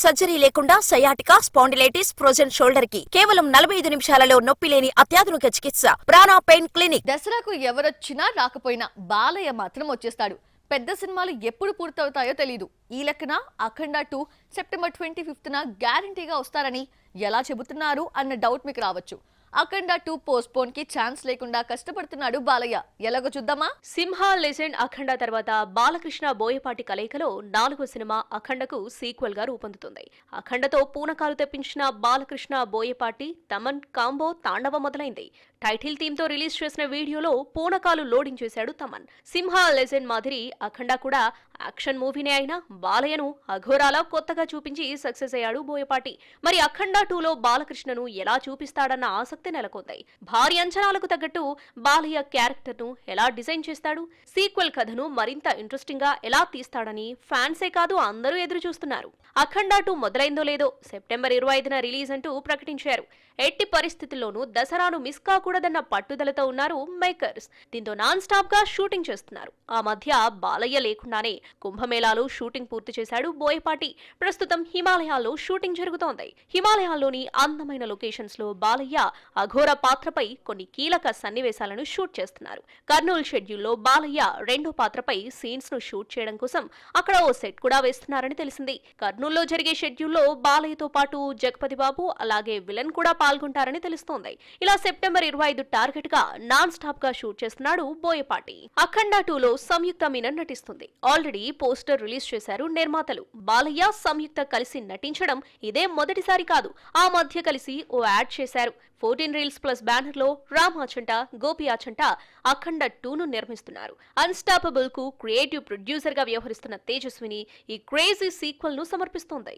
Surgery లేకుండా sciatica, spondylitis, frozen shoulder కి కేవలం 45 నిమిషాలలో నొప్పి లేని అత్యాధునిక చికిత్స ప్రాణ పెయిన్ క్లినిక్. దసరాకు ఎవరొచ్చినా రాకపోయినా బాలయ్య మాత్రం వచ్చేస్తాడు. పెద్ద సినిమాలు ఎప్పుడు పూర్తవుతాయో తెలీదు. ఈ లెక్కన అఖండ 2 సెప్టెంబర్ 25న గ్యారంటీగా వస్తారని ఎలా చెబుతున్నారు అన్న డౌట్ మీకు రావచ్చు. అఖండ 2 పోస్ట్పోన్ కి ఛాన్స్ లేకుండా కష్టపడుతున్నాడు బాలయ్య. ఎలాగో చూద్దామా? సింహ లెజెండ్ అఖండ తర్వాత బాలకృష్ణ బోయపాటి కలయికలో 4వ సినిమా అఖండకు సీక్వెల్ గా రూపొందుతుంది. అఖండతో పూనకాలు తెప్పించిన బాలకృష్ణ బోయపాటి తమన్ కాంబో తాండవ మొదలైంది. టైటిల్ థీమ్ తో రిలీజ్ చేసిన వీడియోలో పూనకాలు లోడింగ్ చేశాడు తమన్. సింహ లెజెండ్ మాదిరి అఖండ కూడా యాక్షన్ మూవీనే అయినా బాలయ్యను అఘోరాలా కొత్తగా చూపించి సక్సెస్ అయ్యాడు బోయపాటి. మరి అఖండ 2లో బాలకృష్ణను ఎలా చూపిస్తాడన్న ఆసక్తి నెలకొంది. భారీ అంచనాలకు తగ్గట్టు బాలయ్య క్యారెక్టర్ ను ఎలా డిజైన్ చేస్తాడు, సీక్వెల్ కథను మరింత ఇంట్రెస్టింగ్ గా ఎలా తీస్తాడని ఫ్యాన్సే కాదు అందరూ ఎదురు చూస్తున్నారు. అఖండ 2 మొదలైందో లేదో సెప్టెంబర్ 25న రిలీజ్ అంటూ ప్రకటించారు. ఎట్టి పరిస్థితుల్లోనూ దసరాను మిస్ కాకూడదన్న పట్టుదలతో ఉన్నారు మేకర్స్. దీంతో నాన్ స్టాప్ గా షూటింగ్ చేస్తున్నారు. ఆ మధ్య బాలయ్య లేకుండానే కుంభమేళాలో షూటింగ్ పూర్తి చేశాడు బోయపాటి. ప్రస్తుతం హిమాలయాల్లో షూటింగ్ జరుగుతోంది. హిమాలయాల్లోని అందమైన లొకేషన్స్ లో బాలయ్య అఘోర పాత్రపై కొన్ని కీలక సన్నివేశాలను షూట్ చేస్తున్నారు. కర్నూలు షెడ్యూల్లో బాలయ్య రెండో పాత్రపై సీన్స్ ను షూట్ చేయడం కోసం అక్కడ ఓ సెట్ కూడా వేస్తున్నారని తెలిసింది. కర్నూలులో జరిగే షెడ్యూల్లో బాలయ్యతో పాటు జగపతి బాబు అలాగే విలన్ కూడా పాల్గొంటారని తెలుస్తోంది. ఇలా సెప్టెంబర్ 25 టార్గెట్ గా నాన్ స్టాప్ గా షూట్ చేస్తున్నాడు బోయపాటి. అఖండ 2లో సంయుక్త మీనన్ నటిస్తుంది. ఆల్రెడీ పోస్టర్ రిలీజ్ చేశారు నిర్మాతలు. బాలయ్య సంయుక్త కలిసి నటించడం ఇదే మొదటిసారి కాదు. ఆ మధ్య కలిసి ఓ యాడ్ చేశారు. 14 రీల్స్ ప్లస్ బ్యానర్ లో రామ్ ఆచంట, గోపి ఆచంట అఖండ 2ను నిర్మిస్తున్నారు. అన్స్టాపబుల్ కు క్రియేటివ్ ప్రొడ్యూసర్ గా వ్యవహరిస్తున్న తేజస్విని ఈ క్రేజీ సీక్వెల్ ను సమర్పిస్తోంది.